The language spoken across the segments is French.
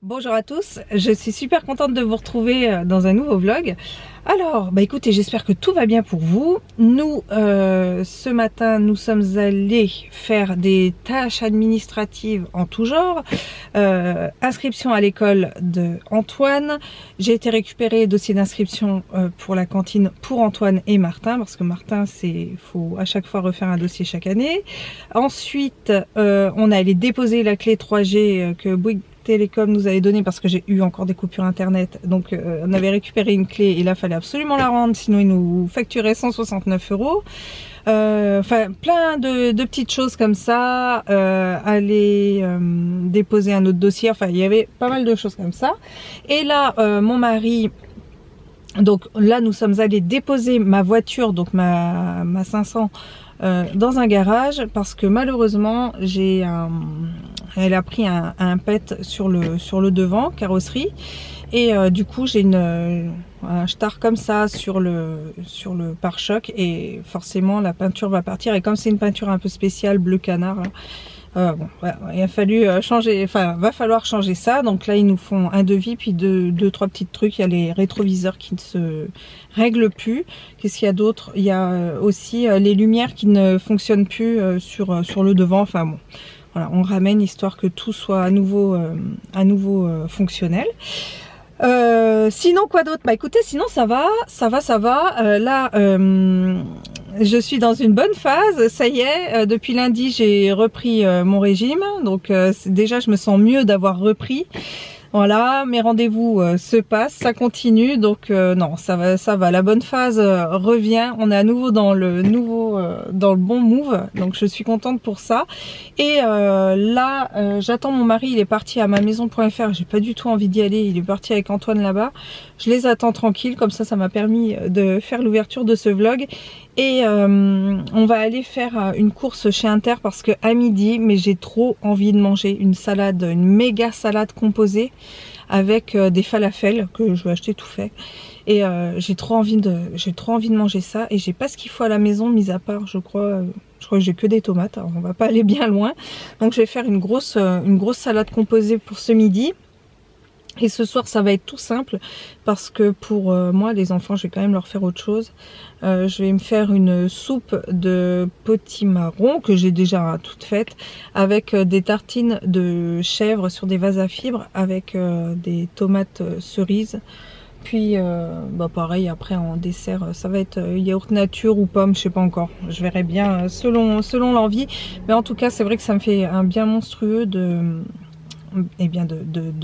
Bonjour à tous, je suis super contente de vous retrouver dans un nouveau vlog. Alors, écoutez, j'espère que tout va bien pour vous. Nous, ce matin, nous sommes allés faire des tâches administratives en tout genre. Inscription à l'école de Antoine. J'ai été récupérer dossier d'inscription pour la cantine pour Antoine et Martin, parce que Martin, faut à chaque fois refaire un dossier chaque année. Ensuite, on est allé déposer la clé 3G que Bouygues Télécom nous avait donné parce que j'ai eu encore des coupures internet, donc on avait récupéré une clé et là fallait absolument la rendre, sinon ils nous facturaient 169 €. Enfin plein de petites choses comme ça, aller déposer un autre dossier, enfin il y avait pas mal de choses comme ça. Et là mon mari, donc là nous sommes allés déposer ma voiture, donc ma 500 dans un garage, parce que malheureusement elle a pris un pet sur le devant, carrosserie, et du coup j'ai un star comme ça sur le pare-choc, et forcément la peinture va partir, et comme c'est une peinture un peu spéciale bleu canard là, bon, ouais, il a fallu changer, enfin va falloir changer ça. Donc là ils nous font un devis, puis deux trois petits trucs. Il y a les rétroviseurs qui ne se règlent plus. Qu'est-ce qu'il y a d'autre? Il y a aussi les lumières qui ne fonctionnent plus sur le devant. Enfin bon, voilà, on ramène histoire que tout soit à nouveau fonctionnel. Sinon quoi d'autre? Écoutez, sinon ça va. Là je suis dans une bonne phase, ça y est, depuis lundi j'ai repris mon régime, donc déjà je me sens mieux d'avoir repris. Voilà, mes rendez-vous se passent, ça continue, donc non, ça va, la bonne phase revient, on est à nouveau dans le bon move, donc je suis contente pour ça. Et là, j'attends mon mari, il est parti à ma maison.fr, j'ai pas du tout envie d'y aller, il est parti avec Antoine là-bas. Je les attends tranquille, comme ça m'a permis de faire l'ouverture de ce vlog. Et on va aller faire une course chez Inter parce que à midi, mais j'ai trop envie de manger une salade, une méga salade composée avec des falafels que je vais acheter tout fait. Et j'ai trop envie de manger ça, et j'ai pas ce qu'il faut à la maison, mis à part je crois que j'ai que des tomates, alors on va pas aller bien loin. Donc je vais faire une grosse salade composée pour ce midi. Et ce soir ça va être tout simple, parce que pour moi les enfants je vais quand même leur faire autre chose. Je vais me faire une soupe de potimarron que j'ai déjà toute faite, avec des tartines de chèvre sur des vases à fibres, avec des tomates cerises. Puis pareil, après en dessert ça va être yaourt nature ou pomme, je sais pas encore, je verrai bien selon l'envie. Mais en tout cas c'est vrai que ça me fait un bien monstrueux de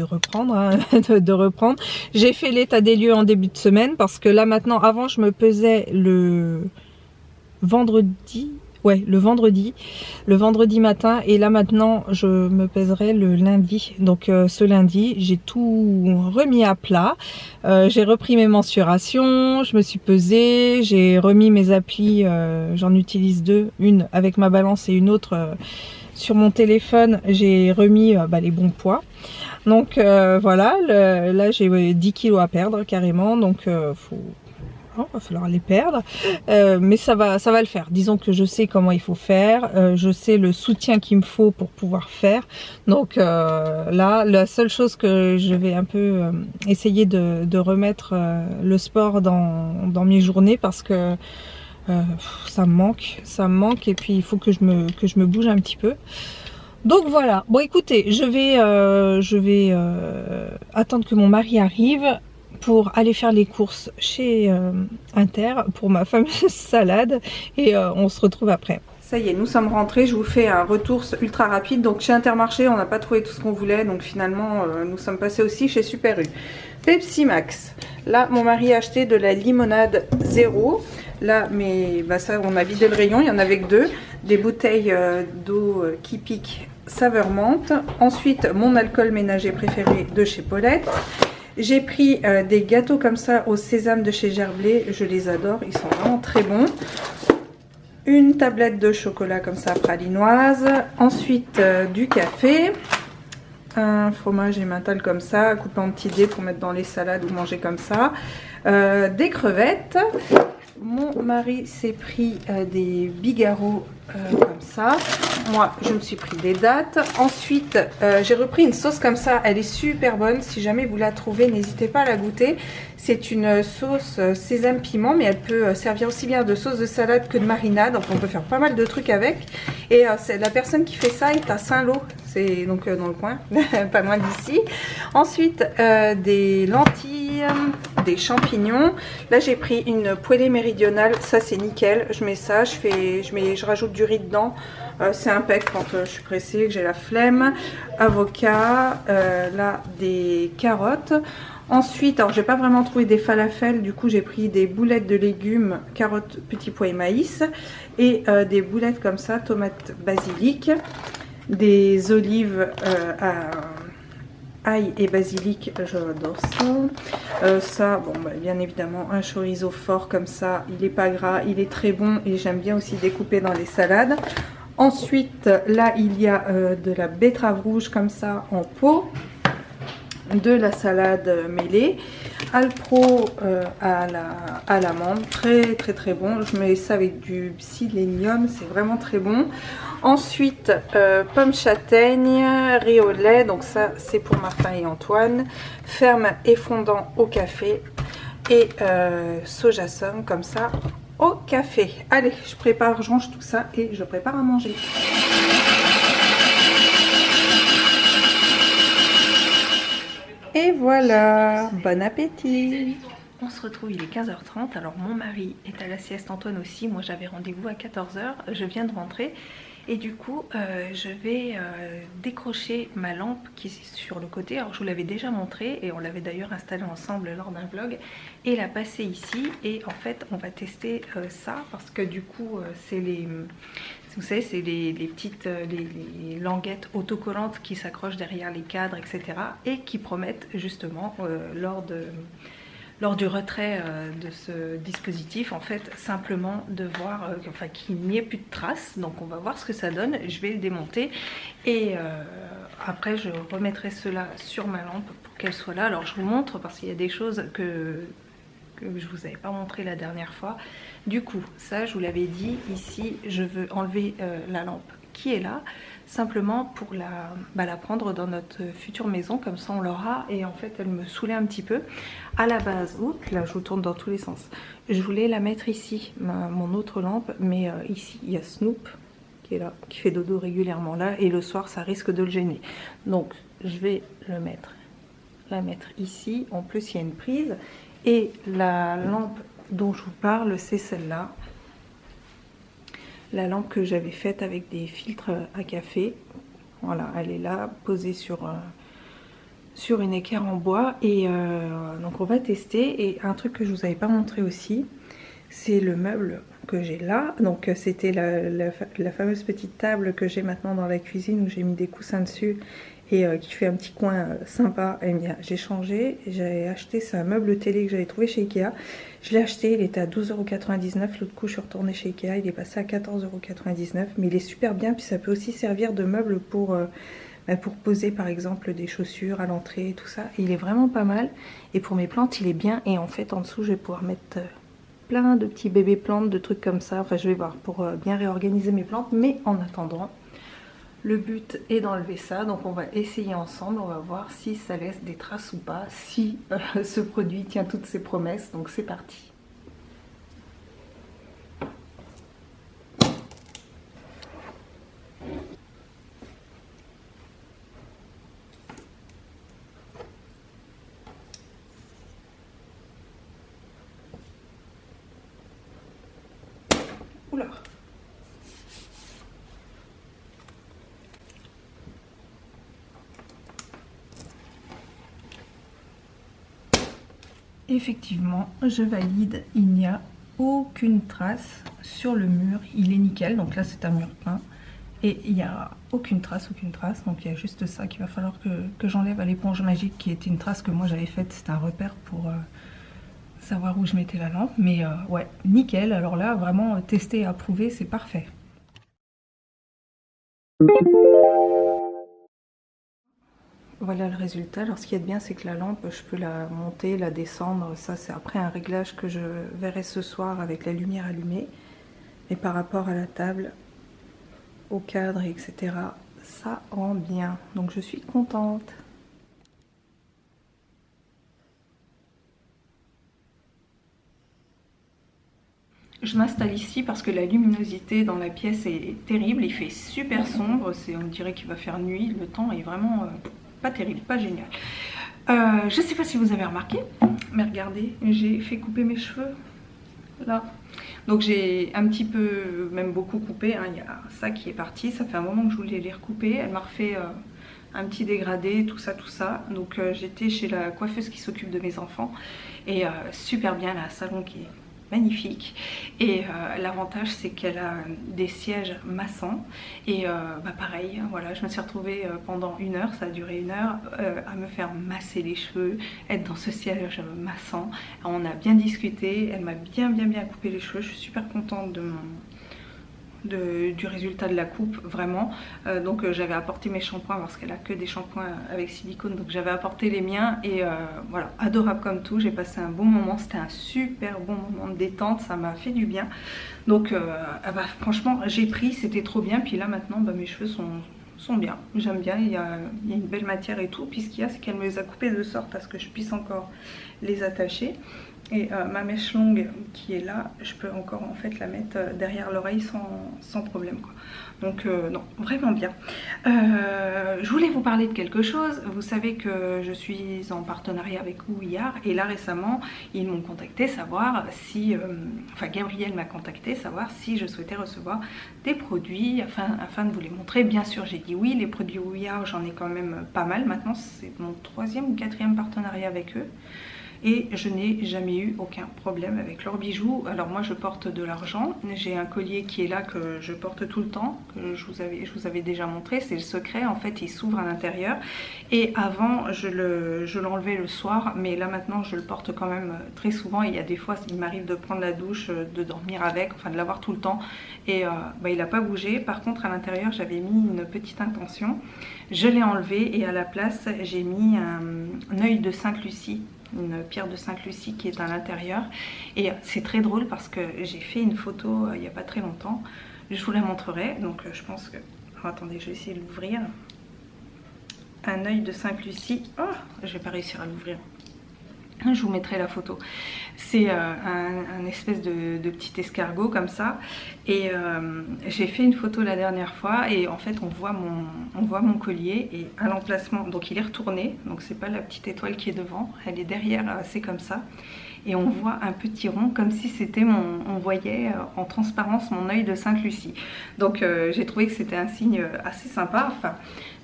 reprendre, hein, de reprendre. J'ai fait l'état des lieux en début de semaine, parce que là maintenant, avant je me pesais le vendredi, le vendredi matin, et là maintenant je me pèserai le lundi. Donc ce lundi j'ai tout remis à plat, j'ai repris mes mensurations, je me suis pesée, j'ai remis mes applis, j'en utilise deux, une avec ma balance et une autre sur mon téléphone. J'ai remis les bons poids. Donc voilà, là j'ai 10 kilos à perdre carrément, donc va falloir les perdre, mais ça va le faire. Disons que je sais comment il faut faire, je sais le soutien qu'il me faut pour pouvoir faire. Donc là, la seule chose que je vais un peu essayer de remettre le sport dans mes journées, parce que ça me manque, et puis il faut que je me bouge un petit peu. Donc voilà, bon écoutez, je vais attendre que mon mari arrive pour aller faire les courses chez Inter pour ma fameuse salade, et on se retrouve après. Ça y est, nous sommes rentrés, je vous fais un retour ultra rapide. Donc chez Intermarché, on n'a pas trouvé tout ce qu'on voulait, donc finalement nous sommes passés aussi chez Super U. Pepsi Max, là mon mari a acheté de la limonade zéro. Là, mais ça, on a vidé le rayon, il y en avait que deux. Des bouteilles d'eau qui pique saveur menthe. Ensuite, mon alcool ménager préféré de chez Paulette. J'ai pris des gâteaux comme ça au sésame de chez Gerblé, je les adore, ils sont vraiment très bons. Une tablette de chocolat comme ça pralinoise. Ensuite, du café. Un fromage emmental comme ça, coupé en petits dés pour mettre dans les salades ou manger comme ça. Des crevettes. mon mari s'est pris des bigarros comme ça. Moi, je me suis pris des dattes. Ensuite, j'ai repris une sauce comme ça. Elle est super bonne. Si jamais vous la trouvez, n'hésitez pas à la goûter. C'est une sauce sésame piment, mais elle peut servir aussi bien de sauce de salade que de marinade. Donc, on peut faire pas mal de trucs avec. Et la personne qui fait ça est à Saint-Lô. C'est donc dans le coin, pas loin d'ici. Ensuite, des lentilles, des champignons. Là, j'ai pris une poêlée méridionale. Ça, c'est nickel. Je mets ça, je rajoute du riz dedans. C'est impec quand je suis pressée, que j'ai la flemme. Avocat, là, des carottes. Ensuite, alors j'ai pas vraiment trouvé des falafels, du coup j'ai pris des boulettes de légumes, carottes, petits pois et maïs, et des boulettes comme ça, tomates, basilic, des olives à ail et basilic, j'adore ça. Ça, bon, bah, bien évidemment, un chorizo fort comme ça, il est pas gras, il est très bon et j'aime bien aussi découper dans les salades. Ensuite, là, il y a de la betterave rouge comme ça en pot, de la salade mêlée, Alpro à l'amande, très bon. Je mets ça avec du psyllénium, c'est vraiment très bon. Ensuite, pommes châtaignes, riz au lait, donc ça c'est pour Martin et Antoine, ferme et fondant au café et soja saume comme ça au café. Allez, je range tout ça et je prépare à manger. Et voilà, bon appétit. On se retrouve, il est 15h30, alors mon mari est à la sieste, Antoine aussi, moi j'avais rendez-vous à 14h, je viens de rentrer et du coup je vais décrocher ma lampe qui est sur le côté. Alors je vous l'avais déjà montré et on l'avait d'ailleurs installée ensemble lors d'un vlog, et la passer ici, et en fait on va tester ça parce que du coup c'est les... Vous savez, c'est les petites les languettes autocollantes qui s'accrochent derrière les cadres, etc. et qui promettent justement lors du retrait de ce dispositif, en fait, simplement de voir enfin, qu'il n'y ait plus de traces. Donc on va voir ce que ça donne. Je vais le démonter et après je remettrai cela sur ma lampe pour qu'elle soit là. Alors je vous montre parce qu'il y a des choses que je vous avais pas montré la dernière fois. Du coup, ça je vous l'avais dit, ici je veux enlever la lampe qui est là, simplement pour la prendre dans notre future maison, comme ça on l'aura. Et en fait elle me saoulait un petit peu à la base. Oups, là je vous tourne dans tous les sens. Je voulais la mettre ici, mon autre lampe, mais ici il y a Snoop qui est là, qui fait dodo régulièrement là, et le soir ça risque de le gêner. Donc je vais la mettre ici. En plus il y a une prise. Et la lampe dont je vous parle, c'est celle-là. La lampe que j'avais faite avec des filtres à café. Voilà, elle est là, posée sur une équerre en bois. Et donc on va tester. Et un truc que je vous avais pas montré aussi, c'est le meuble que j'ai là. Donc c'était la fameuse petite table que j'ai maintenant dans la cuisine, où j'ai mis des coussins dessus et qui fait un petit coin sympa. Et bien j'ai changé, j'ai acheté, c'est un meuble télé que j'avais trouvé chez Ikea. Je l'ai acheté, il était à 12,99 €. L'autre coup je suis retournée chez Ikea, il est passé à 14,99 €. Mais il est super bien, puis ça peut aussi servir de meuble pour poser par exemple des chaussures à l'entrée et tout ça. Et il est vraiment pas mal. Et pour mes plantes il est bien. Et en fait en dessous je vais pouvoir mettre plein de petits bébés plantes, de trucs comme ça. Enfin je vais voir pour bien réorganiser mes plantes. Mais en attendant, le but est d'enlever ça, donc on va essayer ensemble, on va voir si ça laisse des traces ou pas, si ce produit tient toutes ses promesses, donc c'est parti. Oula! Effectivement, je valide, il n'y a aucune trace sur le mur, il est nickel. Donc là c'est un mur peint et il n'y a aucune trace, donc il y a juste ça qu'il va falloir que j'enlève à l'éponge magique, qui était une trace que moi j'avais faite. C'était un repère pour savoir où je mettais la lampe. Mais ouais, nickel. Alors là vraiment tester et approuver, c'est parfait. Voilà le résultat. Alors ce qui est bien, c'est que la lampe, je peux la monter, la descendre. Ça, c'est après un réglage que je verrai ce soir avec la lumière allumée. Et par rapport à la table, au cadre, etc., ça rend bien. Donc je suis contente. Je m'installe ici parce que la luminosité dans la pièce est terrible. Il fait super sombre. On dirait qu'il va faire nuit. Le temps est vraiment pas terrible, pas génial. Je sais pas si vous avez remarqué, mais regardez, j'ai fait couper mes cheveux là. Donc j'ai un petit peu, même beaucoup coupé, hein. Il y a ça qui est parti, ça fait un moment que je voulais les recouper. Elle m'a refait un petit dégradé, tout ça, tout ça. Donc j'étais chez la coiffeuse qui s'occupe de mes enfants. Et super bien, là, un salon qui est magnifique. Et l'avantage, c'est qu'elle a des sièges massants. Et bah pareil, voilà, je me suis retrouvée pendant 1 heure, ça a duré 1 heure, à me faire masser les cheveux, être dans ce siège massant. On a bien discuté, elle m'a bien coupé les cheveux. Je suis super contente du résultat de la coupe, vraiment. Donc j'avais apporté mes shampoings parce qu'elle a que des shampoings avec silicone, donc j'avais apporté les miens. Et voilà, adorable comme tout. J'ai passé un bon moment, c'était un super bon moment de détente, ça m'a fait du bien. Donc bah, franchement j'ai pris, c'était trop bien. Puis là maintenant bah, mes cheveux sont bien, j'aime bien, il y a une belle matière et tout. Puis ce qu'il y a, c'est qu'elle me les a coupés de sorte à ce que je puisse encore les attacher. Et ma mèche longue qui est là, je peux encore en fait la mettre derrière l'oreille sans problème, quoi. Donc non, vraiment bien. Je voulais vous parler de quelque chose. Vous savez que je suis en partenariat avec Ouillard. Et là récemment, ils m'ont contacté savoir si... enfin Gabriel m'a contacté savoir si je souhaitais recevoir des produits afin de vous les montrer. Bien sûr j'ai dit oui, les produits Ouillard j'en ai quand même pas mal. Maintenant c'est mon 3e ou 4e partenariat avec eux. Et je n'ai jamais eu aucun problème avec leurs bijoux. Alors moi je porte de l'argent, j'ai un collier qui est là que je porte tout le temps, que je vous avais déjà montré, c'est le secret, en fait il s'ouvre à l'intérieur. Et avant je l'enlevais le soir, mais là maintenant je le porte quand même très souvent. Et il y a des fois il m'arrive de prendre la douche, de dormir avec, enfin de l'avoir tout le temps. Et bah, il n'a pas bougé. Par contre à l'intérieur j'avais mis une petite intention, je l'ai enlevé et à la place j'ai mis un œil de Sainte-Lucie, une pierre de Sainte-Lucie qui est à l'intérieur. Et c'est très drôle parce que j'ai fait une photo il n'y a pas très longtemps, je vous la montrerai. Donc je pense que... oh, attendez, je vais essayer de l'ouvrir. Un œil de Sainte-Lucie. Oh, je vais pas réussir à l'ouvrir. Je vous mettrai la photo. C'est un espèce de petit escargot comme ça. Et j'ai fait une photo la dernière fois et en fait on voit mon collier et à l'emplacement, donc il est retourné, donc c'est pas la petite étoile qui est devant, elle est derrière, c'est comme ça. Et on voit un petit rond comme si c'était on voyait en transparence mon œil de Sainte-Lucie. Donc j'ai trouvé que c'était un signe assez sympa. Enfin,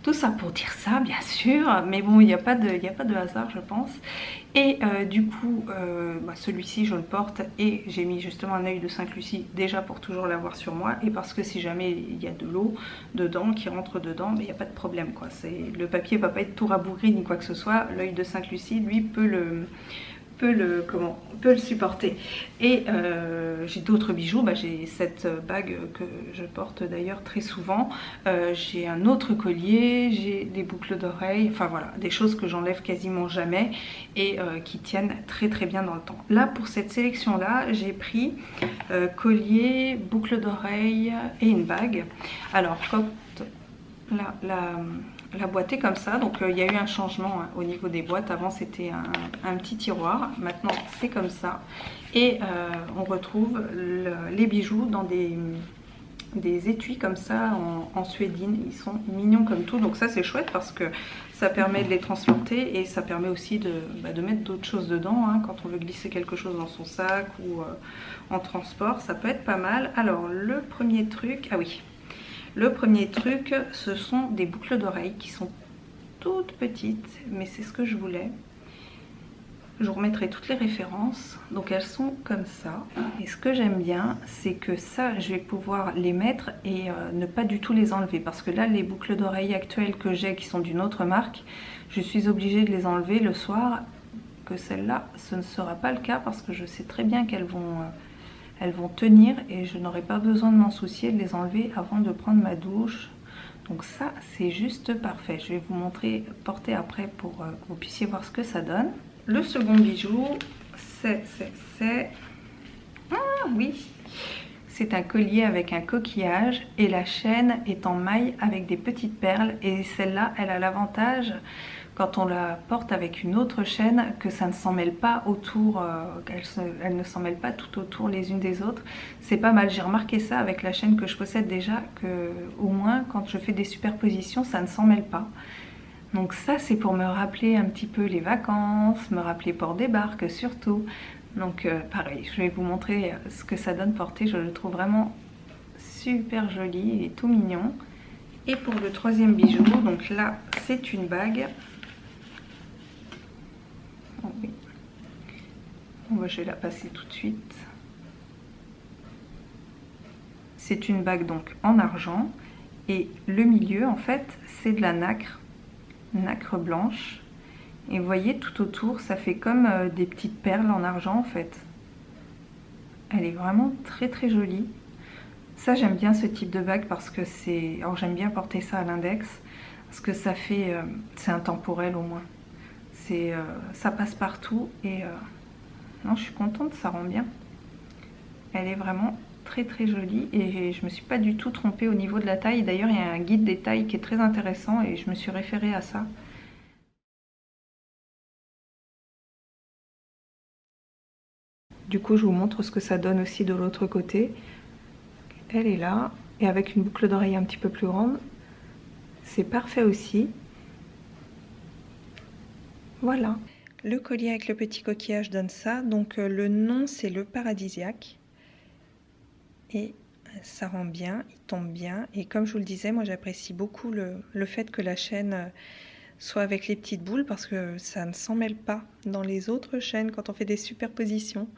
tout ça pour dire ça, bien sûr, mais bon, il n'y a pas de hasard, je pense. Et du coup, bah, celui-ci, je le porte et j'ai mis justement un œil de Sainte-Lucie, déjà pour toujours l'avoir sur moi, et parce que si jamais il y a de l'eau dedans, qui rentre dedans, il n'y a pas de problème, quoi. Le papier ne va pas être tout rabougri ni quoi que ce soit. L'œil de Sainte-Lucie, lui, peut le supporter. Et j'ai d'autres bijoux, bah, j'ai cette bague que je porte d'ailleurs très souvent, j'ai un autre collier, j'ai des boucles d'oreilles, enfin voilà, des choses que j'enlève quasiment jamais et qui tiennent très bien dans le temps. Là pour cette sélection là j'ai pris collier, boucle d'oreilles et une bague. Alors quand la boîte est comme ça, donc il y a eu un changement hein, au niveau des boîtes. Avant c'était un petit tiroir, maintenant c'est comme ça. Et on retrouve les bijoux dans des étuis comme ça en suédine. Ils sont mignons comme tout, donc ça c'est chouette parce que ça permet de les transporter et ça permet aussi de mettre d'autres choses dedans hein, quand on veut glisser quelque chose dans son sac ou en transport, ça peut être pas mal. Alors le premier truc, ah oui, le premier truc, ce sont des boucles d'oreilles qui sont toutes petites, mais c'est ce que je voulais. Je vous remettrai toutes les références. Donc elles sont comme ça. Et ce que j'aime bien, c'est que ça, je vais pouvoir les mettre et ne pas du tout les enlever. Parce que là, les boucles d'oreilles actuelles que j'ai, qui sont d'une autre marque, je suis obligée de les enlever le soir. Que celles-là, ce ne sera pas le cas parce que je sais très bien qu'elles vont tenir et je n'aurai pas besoin de m'en soucier de les enlever avant de prendre ma douche. Donc ça c'est juste parfait. Je vais vous montrer porter après pour que vous puissiez voir ce que ça donne. Le second bijou, c'est ah oui, c'est un collier avec un coquillage et la chaîne est en maille avec des petites perles, et celle-là elle a l'avantage quand on la porte avec une autre chaîne que ça ne s'en mêle pas autour, elle ne s'en mêle pas tout autour les unes des autres. C'est pas mal, j'ai remarqué ça avec la chaîne que je possède déjà, que au moins quand je fais des superpositions ça ne s'en mêle pas. Donc ça c'est pour me rappeler un petit peu les vacances, me rappeler Port des Barques surtout. Donc pareil, je vais vous montrer ce que ça donne porté, je le trouve vraiment super joli, il est tout mignon. Et pour le troisième bijou, donc là c'est une bague. Oh oui. Bon, je vais la passer tout de suite. C'est une bague donc en argent et le milieu en fait c'est de la nacre blanche. Et vous voyez tout autour ça fait comme des petites perles en argent en fait. Elle est vraiment très très jolie. Ça j'aime bien ce type de bague parce que c'est... Alors j'aime bien porter ça à l'index parce que ça fait... c'est intemporel au moins. C'est ça passe partout et non, je suis contente, ça rend bien. Elle est vraiment très très jolie et je me suis pas du tout trompée au niveau de la taille. D'ailleurs il y a un guide des tailles qui est très intéressant et je me suis référée à ça. Du coup je vous montre ce que ça donne aussi de l'autre côté. Elle est là et avec une boucle d'oreille un petit peu plus grande. C'est parfait aussi. Voilà. Le collier avec le petit coquillage donne ça. Donc le nom c'est le Paradisiaque. Et ça rend bien, il tombe bien. Et comme je vous le disais, moi j'apprécie beaucoup le fait que la chaîne soit avec les petites boules parce que ça ne s'en mêle pas dans les autres chaînes quand on fait des superpositions.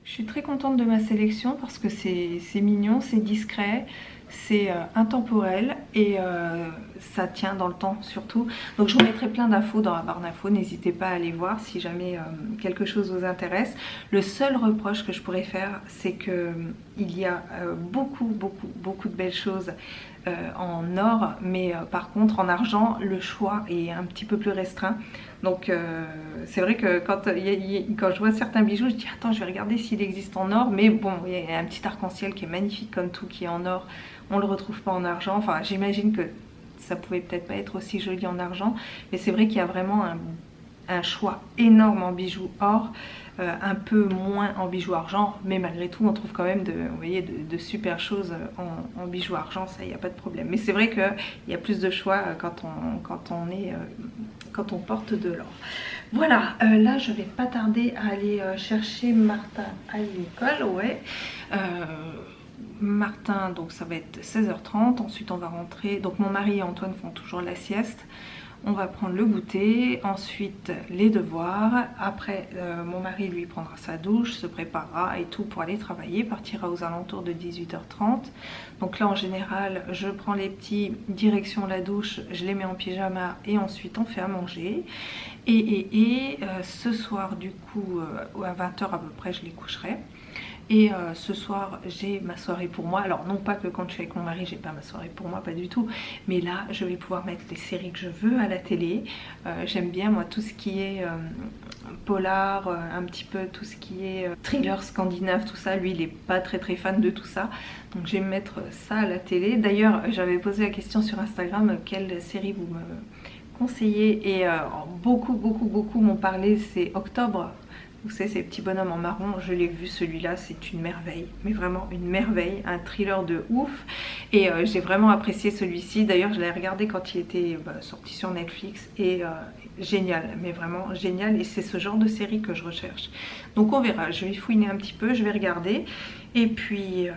Je suis très contente de ma sélection parce que c'est mignon, c'est discret, c'est intemporel et ça tient dans le temps surtout. Donc je vous mettrai plein d'infos dans la barre d'infos, n'hésitez pas à aller voir si jamais quelque chose vous intéresse. Le seul reproche que je pourrais faire, c'est que il y a beaucoup de belles choses en or, mais par contre en argent le choix est un petit peu plus restreint. Donc c'est vrai que quand je vois certains bijoux, je dis attends, je vais regarder s'il existe en or, mais bon, il y a un petit arc-en-ciel qui est magnifique comme tout qui est en or, on le retrouve pas en argent. Enfin j'imagine que ça pouvait peut-être pas être aussi joli en argent, mais c'est vrai qu'il y a vraiment un choix énorme en bijoux or, un peu moins en bijoux argent, mais malgré tout on trouve quand même vous voyez, de super choses en bijoux argent, ça il n'y a pas de problème. Mais c'est vrai qu'il y a plus de choix quand on porte de l'or. Voilà, là je vais pas tarder à aller chercher Martin à l'école, ouais. Martin, donc ça va être 16h30, ensuite on va rentrer, donc mon mari et Antoine font toujours la sieste. On va prendre le goûter, ensuite les devoirs. Après, mon mari lui prendra sa douche, se préparera et tout pour aller travailler, partira aux alentours de 18h30. Donc là en général, je prends les petits, direction la douche, je les mets en pyjama et ensuite on fait à manger. Et ce soir du coup, à 20h à peu près, je les coucherai. Et ce soir j'ai ma soirée pour moi. Alors non pas que quand je suis avec mon mari j'ai pas ma soirée pour moi, pas du tout, mais là je vais pouvoir mettre les séries que je veux à la télé. J'aime bien moi tout ce qui est polar, un petit peu tout ce qui est thriller scandinave, tout ça. Lui il est pas très fan de tout ça, donc je vais me mettre ça à la télé. D'ailleurs j'avais posé la question sur Instagram, quelle série vous me conseillez, et beaucoup m'ont parlé, c'est Octobre. Vous savez, ces petits bonhommes en marron, je l'ai vu celui-là, c'est une merveille, mais vraiment une merveille, un thriller de ouf. Et j'ai vraiment apprécié celui-ci. D'ailleurs, je l'ai regardé quand il était sorti sur Netflix et génial, mais vraiment génial. Et c'est ce genre de série que je recherche. Donc on verra, je vais fouiner un petit peu, je vais regarder. Et puis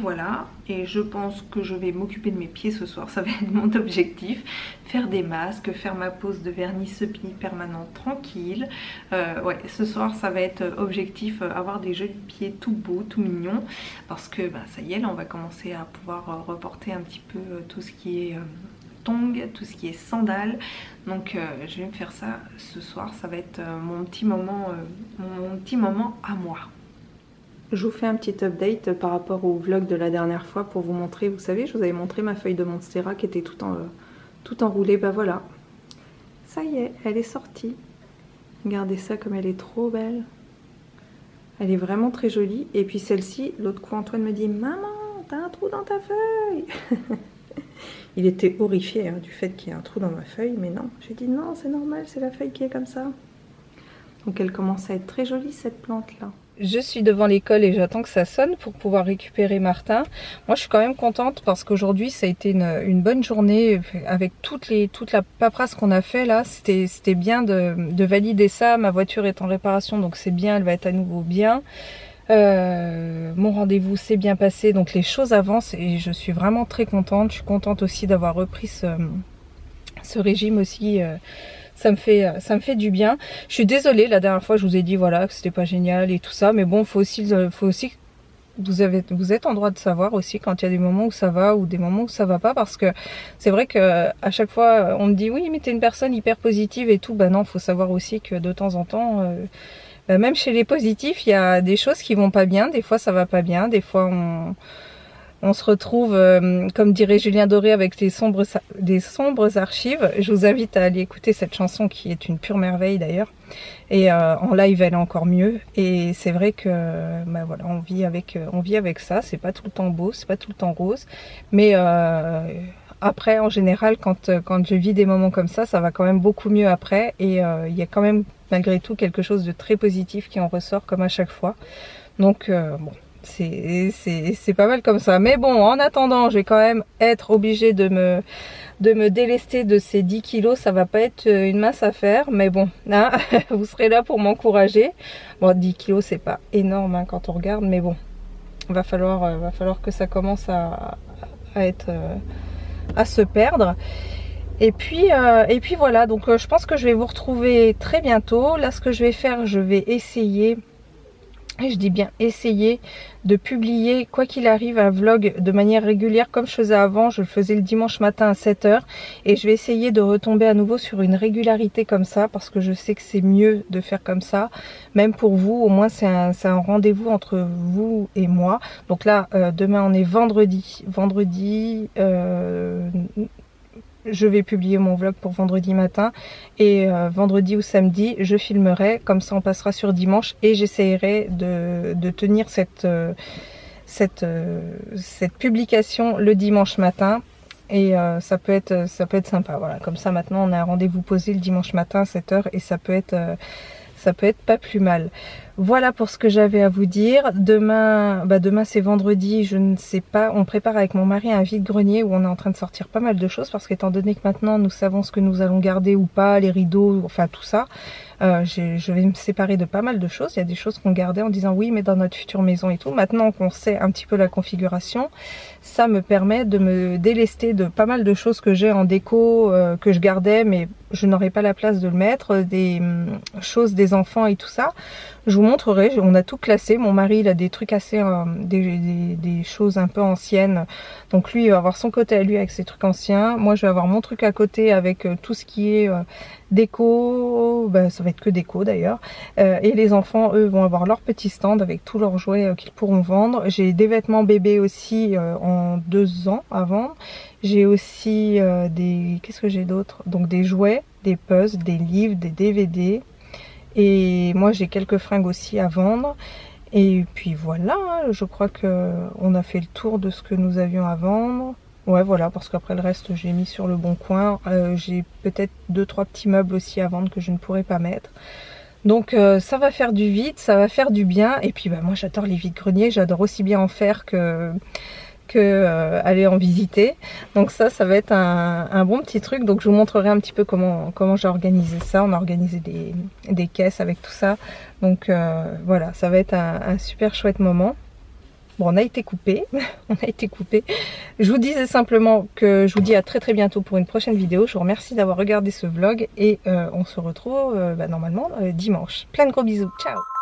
voilà, et je pense que je vais m'occuper de mes pieds ce soir, ça va être mon objectif. Faire des masques, faire ma pose de vernis semi-permanent tranquille. Ouais, ce soir ça va être objectif, avoir des jolis pieds tout beaux, tout mignons. Parce que ça y est, là on va commencer à pouvoir reporter un petit peu tout ce qui est tongs, tout ce qui est sandales. Donc je vais me faire ça ce soir, ça va être mon petit moment à moi. Je vous fais un petit update par rapport au vlog de la dernière fois pour vous montrer, vous savez, je vous avais montré ma feuille de Monstera qui était tout enroulée, bah voilà. Ça y est, elle est sortie. Regardez ça comme elle est trop belle. Elle est vraiment très jolie. Et puis celle-ci, l'autre coup Antoine me dit « Maman, t'as un trou dans ta feuille !» Il était horrifié du fait qu'il y ait un trou dans ma feuille, mais non. J'ai dit « Non, c'est normal, c'est la feuille qui est comme ça. » Donc elle commence à être très jolie cette plante-là. Je suis devant l'école et j'attends que ça sonne pour pouvoir récupérer Martin. Moi je suis quand même contente parce qu'aujourd'hui ça a été une bonne journée avec toute la paperasse qu'on a fait là. C'était bien de valider ça. Ma voiture est en réparation donc c'est bien, elle va être à nouveau bien. Mon rendez-vous s'est bien passé donc les choses avancent et je suis vraiment très contente. Je suis contente aussi d'avoir repris ce régime aussi. Ça me fait du bien. Je suis désolée, la dernière fois je vous ai dit voilà que c'était pas génial et tout ça, mais bon, faut aussi vous êtes en droit de savoir aussi quand il y a des moments où ça va ou des moments où ça va pas, parce que c'est vrai que à chaque fois on me dit oui mais t'es une personne hyper positive et tout, bah non, faut savoir aussi que de temps en temps même chez les positifs il y a des choses qui vont pas bien, des fois ça va pas bien, des fois on se retrouve, comme dirait Julien Doré, avec des sombres archives. Je vous invite à aller écouter cette chanson qui est une pure merveille d'ailleurs. Et en live, elle est encore mieux. Et c'est vrai que bah voilà, on vit avec ça. C'est pas tout le temps beau, c'est pas tout le temps rose. Mais après, en général, quand je vis des moments comme ça va quand même beaucoup mieux après. Et il y a quand même, malgré tout, quelque chose de très positif qui en ressort, comme à chaque fois. Donc, bon. C'est pas mal comme ça, mais bon, en attendant je vais quand même être obligée de me délester de ces 10 kilos. Ça va pas être une mince affaire, mais bon, hein, vous serez là pour m'encourager. Bon, 10 kilos c'est pas énorme hein, quand on regarde, mais bon, va falloir que ça commence à se perdre. Et puis voilà, donc je pense que je vais vous retrouver très bientôt. Là ce que je vais faire, je vais essayer, et je dis bien essayer, de publier quoi qu'il arrive un vlog de manière régulière comme je faisais avant. Je le faisais le dimanche matin à 7 h et je vais essayer de retomber à nouveau sur une régularité comme ça, parce que je sais que c'est mieux de faire comme ça, même pour vous. Au moins c'est un rendez-vous entre vous et moi. Donc là demain on est vendredi, je vais publier mon vlog pour vendredi matin, et vendredi ou samedi je filmerai, comme ça on passera sur dimanche et j'essayerai de tenir cette publication le dimanche matin. Et ça peut être sympa, voilà, comme ça maintenant on a un rendez-vous posé le dimanche matin à 7 h et ça peut être pas plus mal. Voilà pour ce que j'avais à vous dire. Demain c'est vendredi, je ne sais pas, on prépare avec mon mari un vide-grenier où on est en train de sortir pas mal de choses, parce qu'étant donné que maintenant nous savons ce que nous allons garder ou pas, les rideaux, enfin tout ça, je vais me séparer de pas mal de choses. Il y a des choses qu'on gardait en disant oui mais dans notre future maison et tout. Maintenant qu'on sait un petit peu la configuration, ça me permet de me délester de pas mal de choses que j'ai en déco, que je gardais mais je n'aurais pas la place de le mettre, des choses des enfants et tout ça. Je vous montrerai, on a tout classé. Mon mari il a des trucs assez, des choses un peu anciennes, donc lui il va avoir son côté à lui avec ses trucs anciens. Moi je vais avoir mon truc à côté avec tout ce qui est déco, ça va être que déco d'ailleurs, et les enfants eux vont avoir leur petit stand avec tous leurs jouets qu'ils pourront vendre. J'ai des vêtements bébés aussi en 2 ans à vendre. J'ai aussi qu'est-ce que j'ai d'autre, donc des jouets, des puzzles, des livres, des DVD, et moi j'ai quelques fringues aussi à vendre. Et puis voilà, je crois que on a fait le tour de ce que nous avions à vendre. Ouais voilà, parce qu'après le reste j'ai mis sur le bon coin. J'ai peut-être 2-3 petits meubles aussi à vendre que je ne pourrais pas mettre. Donc ça va faire du vide, ça va faire du bien. Et puis moi j'adore les vides-greniers, j'adore aussi bien en faire que aller en visiter. Donc ça va être un bon petit truc. Donc je vous montrerai un petit peu comment j'ai organisé ça. On a organisé des caisses avec tout ça. Donc voilà, ça va être un super chouette moment. Bon, on a été coupé, Je vous disais simplement que je vous dis à très bientôt pour une prochaine vidéo. Je vous remercie d'avoir regardé ce vlog et on se retrouve normalement dimanche. Plein de gros bisous, ciao.